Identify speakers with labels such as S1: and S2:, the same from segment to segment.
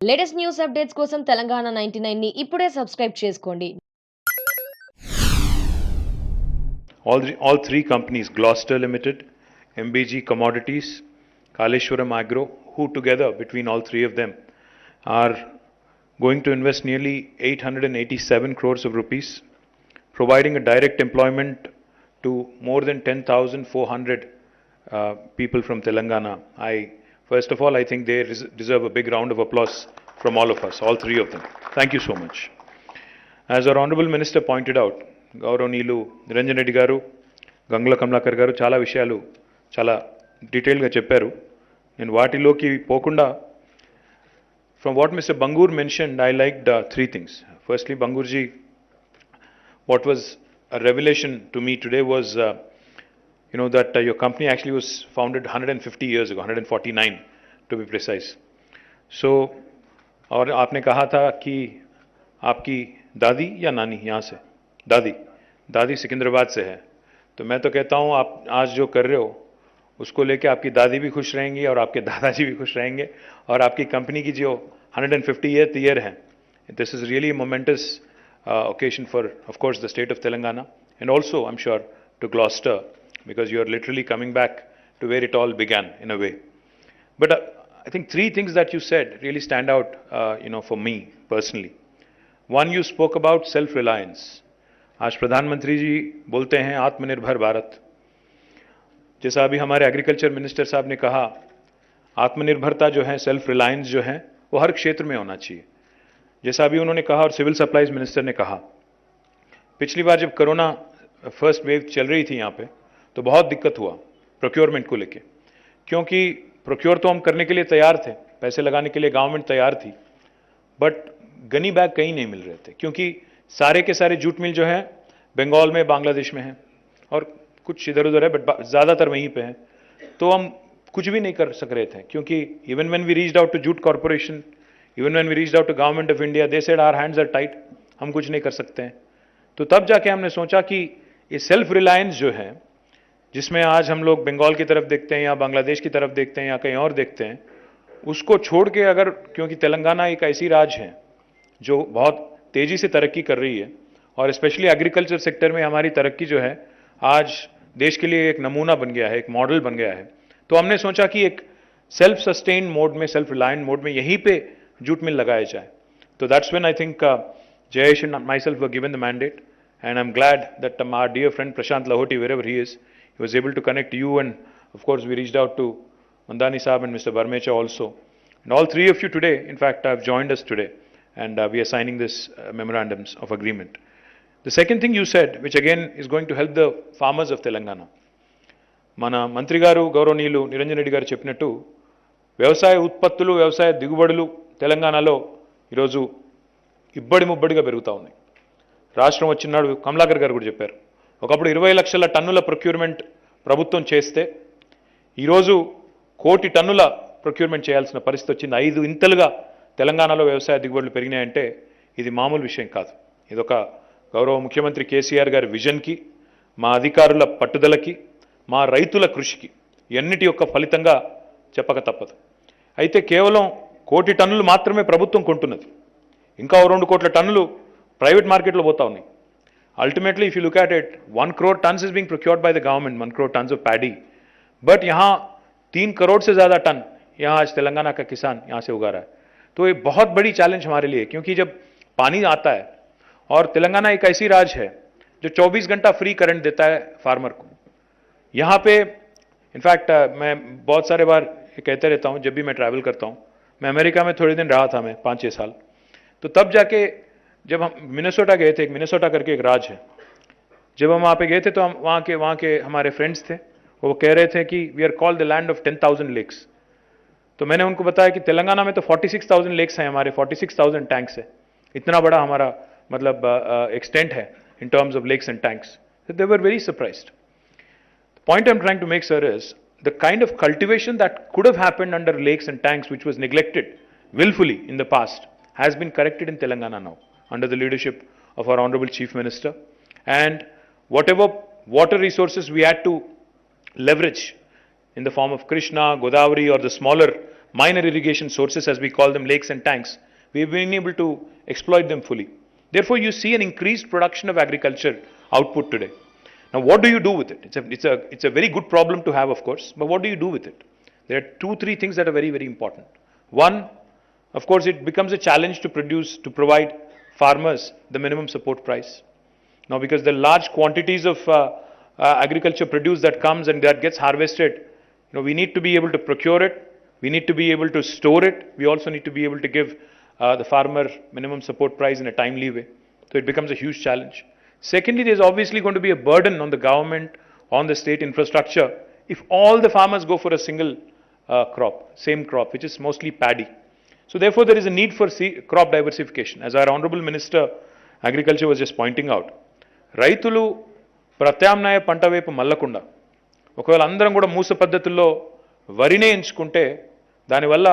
S1: Latest news updates కోసం తెలంగాణ 99 ని ఇప్పుడే సబ్స్క్రైబ్ చేసుకోండి.
S2: All three companies, Glastor Limited, MBG Commodities, Kaleswaram Agro, who together, between all three of them, are going to invest nearly 887 crores of rupees, providing a direct employment to more than 10,400 people from Telangana. First of all, I think they deserve a big round of applause from all of us, all three of them. Thank you so much. As our Honorable Minister pointed out, గౌరవనీయులు నిరంజన్ రెడ్డి గారు, గంగుల కమలాకర్ గారు చాలా విషయాలు చాలా డీటెయిల్గా చెప్పారు. నేను వాటిలోకి పోకుండా, from what Mr. Bangur mentioned, I liked three things. Firstly, Bangurji, what was a revelation to me today was, that your company actually was founded 150 years ago, 149 to be precise. So, और आपने कहा था कि आपकी दादी या नानी यहाँ से, दादी सिकंदराबाद से है. तो मैं तो कहता हूँ आप आज जो कर रहे हो उसको लेके आपकी दादी भी खुश रहेंगी और आपके दादाजी भी खुश रहेंगे, और आपकी कंपनी की जो 150th ईयर है, this is really a momentous occasion for, of course, the state of Telangana, and also I'm sure to Glastor, because you are literally coming back to where it all began in a way. But I think three things that you said really stand out, for me personally. One, you spoke about self-reliance. आज प्रधानमंत्री जी बोलते हैं आत्मनिर्भर भारत. जैसा अभी हमारे agriculture minister साहब ने कहा, आत्मनिर्भरता जो है, सेल्फ रिलायंस जो है, वो हर क्षेत्र में होना चाहिए. जैसा अभी उन्होंने कहा और सिविल सप्लाईज मिनिस्टर ने कहा, पिछली बार जब कोरोना फर्स्ट वेव चल रही थी यहाँ पे, तो बहुत दिक्कत हुआ प्रोक्योरमेंट को लेके, क्योंकि प्रोक्योर तो हम करने के लिए तैयार थे, पैसे लगाने के लिए गवर्नमेंट तैयार थी, बट गनी बैग कहीं नहीं मिल रहे थे, क्योंकि सारे के सारे जूट मिल जो है बंगाल में, बांग्लादेश में है, और कुछ इधर उधर है, बट ज़्यादातर वहीं पे है. तो हम कुछ भी नहीं कर सक रहे थे, क्योंकि even when we reached out to jute corporation, even when we reached out to government of India, they said our hands are tight, हम कुछ नहीं कर सकते हैं. तो तब जाके हमने सोचा कि ये सेल्फ रिलायंस जो है, जिसमें आज हम लोग बंगाल की तरफ देखते हैं या बांग्लादेश की तरफ देखते हैं या कहीं और देखते हैं, उसको छोड़ के अगर, क्योंकि तेलंगाना एक ऐसी राज्य है जो बहुत तेजी से तरक्की कर रही है, और स्पेशली एग्रीकल्चर सेक्टर में हमारी तरक्की जो है आज देश के लिए एक नमूना बन गया है, एक मॉडल बन गया है. तो हमने सोचा कि एक सेल्फ सस्टेन मोड में, सेल्फ रिलायंट मोड में यहीं पे जूट मिल लगाया जाए. तो that's when I think Jayesh and myself were given the mandate, and I'm glad that our dear friend Prashant Lahoti, wherever he is, he was able to connect you, and of course we reached out to Mandani Saab and Mr. Barmecha also. And all three of you today, in fact, have joined us today, and we are signing this memorandums of agreement. The second thing you said, which again is going to help the farmers of Telangana, మన మంత్రి గారు గౌరవనీయులు నిరంజన్ రెడ్డి గారు చెప్పినట్టు, వ్యవసాయ ఉత్పత్తులు, వ్యవసాయ దిగుబడులు తెలంగాణలో ఈరోజు ఇబ్బడి ముబ్బడిగా పెరుగుతూ ఉన్నాయి. రాష్ట్రం వచ్చినాడు కమలాకర్ గారు కూడా చెప్పారు, ఒకప్పుడు 20 లక్షల టన్నుల ప్రొక్యూర్మెంట్ ప్రభుత్వం చేస్తే ఈరోజు 1 కోటి టన్నుల ప్రొక్యూర్మెంట్ చేయాల్సిన పరిస్థితి వచ్చింది. 5 ఇంతలుగా తెలంగాణలో వ్యవసాయ దిగుబడులు పెరిగినాయంటే ఇది మామూలు విషయం కాదు. ఇదొక గౌరవ ముఖ్యమంత్రి కేసీఆర్ గారి విజన్కి, మా అధికారుల పట్టుదలకి, మా రైతుల కృషికి, ఎన్నిటి యొక్క ఫలితంగా చెప్పక తప్పదు. అయితే కేవలం 1 కోటి టన్నులు మాత్రమే ప్రభుత్వం కొంటున్నది, ఇంకా 2 కోట్ల టన్నులు ప్రైవేట్ మార్కెట్లో పోతా ఉన్నాయి. Ultimately if you look at it, 1 crore ton is being procured by the government, 1 crore ton of paddy, but यहाँ 3 करोड़ से ज़्यादा टन यहाँ आज तेलंगाना का किसान यहाँ से उगा रहा है. तो ये बहुत बड़ी चैलेंज हमारे लिए, क्योंकि जब पानी आता है, और तेलंगाना एक ऐसी राज्य है जो 24 घंटा फ्री करंट देता है फार्मर को. यहाँ पे इनफैक्ट मैं बहुत सारे बार कहते रहता हूँ, जब भी मैं ट्रैवल करता हूँ, मैं अमेरिका में थोड़े दिन रहा था, मैं 5-6 साल, तो तब जाके जब हम मिनेसोटा गए थे, एक मिनेसोटा करके एक राज्य है, जब हम वहाँ पे गए थे तो हम वहाँ के हमारे फ्रेंड्स थे, वो कह रहे थे कि we are called the land of 10,000 lakes. तो मैंने उनको बताया कि तेलंगाना में तो 46,000 लेक्स हैं हमारे, 46,000 टैंक्स है, इतना बड़ा हमारा मतलब एक्सटेंट है in terms of lakes and tanks. They were very surprised. The point I'm trying to make, sir, is the kind of cultivation that could have happened under lakes and tanks, which was neglected willfully in the past, has been corrected in Telangana now, under the leadership of our Honorable Chief Minister. And whatever water resources we had to leverage in the form of Krishna, Godavari, or the smaller minor irrigation sources, as we call them, lakes and tanks, we've been able to exploit them fully. Therefore, you see an increased production of agriculture output today. Now, what do you do with it? It's a very good problem to have, of course, but what do you do with it? There are 2-3 things that are very, very important. One, of course, it becomes a challenge to provide farmers the minimum support price. Now, because the large quantities of agriculture produce that comes and that gets harvested, we need to be able to procure it. We need to be able to store it. We also need to be able to give the farmer minimum support price in a timely way. So it becomes a huge challenge. Secondly, there's obviously going to be a burden on the government, on the state infrastructure, if all the farmers go for a single same crop, which is mostly paddy. So therefore, there is a need for crop diversification. As our Honorable Minister Agriculture was just pointing out, రైతులు ప్రత్యామ్నాయ పంట వైపు మల్లకుండా ఒకవేళ అందరం కూడా మూస పద్ధతుల్లో వరినే ఎంచుకుంటే దానివల్ల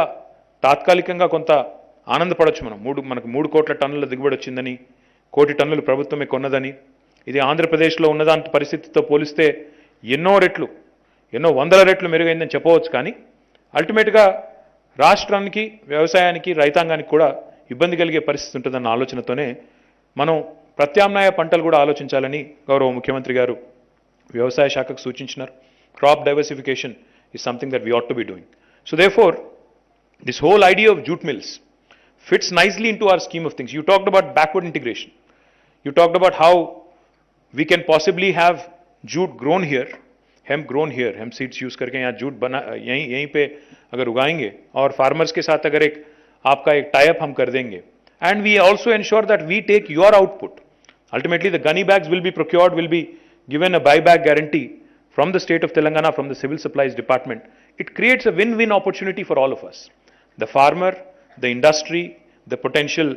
S2: తాత్కాలికంగా కొంత ఆనందపడొచ్చు. మనకు 3 కోట్ల టన్నుల దిగుబడి వచ్చిందని, 1 కోటి టన్నులు ప్రభుత్వమే కొన్నదని, ఇది ఆంధ్రప్రదేశ్లో ఉన్నదాంటి పరిస్థితితో పోలిస్తే ఎన్నో వందల రెట్లు మెరుగైందని చెప్పవచ్చు. కానీ అల్టిమేట్గా రాష్ట్రానికి, వ్యవసాయానికి, రైతాంగానికి కూడా ఇబ్బంది కలిగే పరిస్థితి ఉంటుందన్న ఆలోచనతోనే మనం ప్రత్యామ్నాయ పంటలు కూడా ఆలోచించాలని గౌరవ ముఖ్యమంత్రి గారు వ్యవసాయ శాఖకు సూచించినారు. Crop diversification is something that we ought to be doing. So therefore, this whole idea of jute mills fits nicely into our scheme of things. You talked about backward integration. You talked about how we can possibly have jute grown here, hemp grown here, hemp seeds use करके यहाँ jute बना यहीं पे अगर उगाएंगे और farmers के साथ अगर आपका एक tie up हम कर देंगे, and we also ensure that we take your output. Ultimately, the gunny bags will be procured, will be given a buyback guarantee from the state of Telangana, from the Civil Supplies Department. It creates a win-win opportunity for all of us. The farmer, the industry, the potential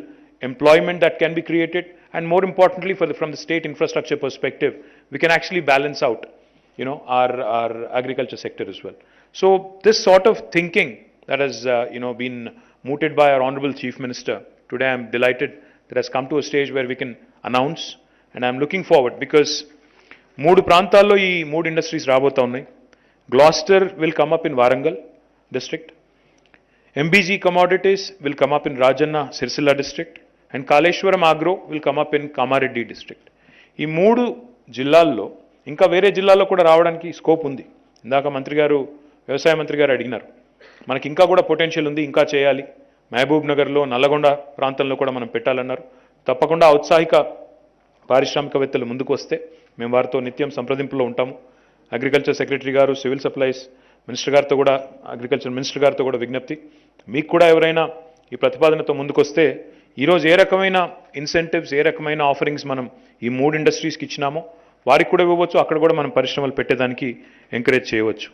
S2: employment that can be created, and more importantly, from the state infrastructure perspective, we can actually balance out, our agriculture sector as well. So this sort of thinking that has, been mooted by our Honorable Chief Minister, today I am delighted that has come to a stage where we can announce, and I am looking forward because 3 ప్రాంతాల్లో ఈ 3 industries రాబోతా ఉన్నాయి. Glastor will come up in Warangal district. MBG Commodities will come up in Rajanna, Siricilla district. And Kaleswaram Agro will come up in Kamareddy district. ఈ 3 జిల్లాల్లో ఇంకా వేరే జిల్లాల్లో కూడా రావడానికి స్కోప్ ఉంది. ఇందాక వ్యవసాయ మంత్రి గారు అడిగినారు. మనకి ఇంకా కూడా పొటెన్షియల్ ఉంది, ఇంకా చేయాలి. మహబూబ్ నగర్లో, నల్లగొండ ప్రాంతంలో కూడా మనం పెట్టాలన్నారు. తప్పకుండా ఔత్సాహిక పారిశ్రామికవేత్తలు ముందుకు వస్తే మేము వారితో నిత్యం సంప్రదింపులో ఉంటాము. అగ్రికల్చర్ సెక్రటరీ గారు, సివిల్ సప్లైస్ మినిస్టర్ గారితో కూడా, అగ్రికల్చర్ మినిస్టర్ గారితో కూడా విజ్ఞప్తి, మీకు కూడా ఎవరైనా ఈ ప్రతిపాదనతో ముందుకొస్తే ఈరోజు ఏ రకమైన ఇన్సెంటివ్స్, ఏ రకమైన ఆఫరింగ్స్ మనం ఈ 3 ఇండస్ట్రీస్కి ఇచ్చినామో వారికి కూడా ఇవ్వచ్చు. అక్కడ కూడా మనం పరిశ్రమలు పెట్టేదానికి ఎంకరేజ్ చేయవచ్చు.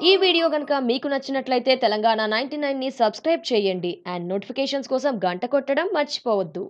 S1: ఈ వీడియో గనుక మీకు నచ్చినట్లయితే తెలంగాణ 99ని సబ్స్క్రైబ్ చేయండి అండ్ నోటిఫికేషన్స్ కోసం గంట కొట్టడం మర్చిపోవద్దు.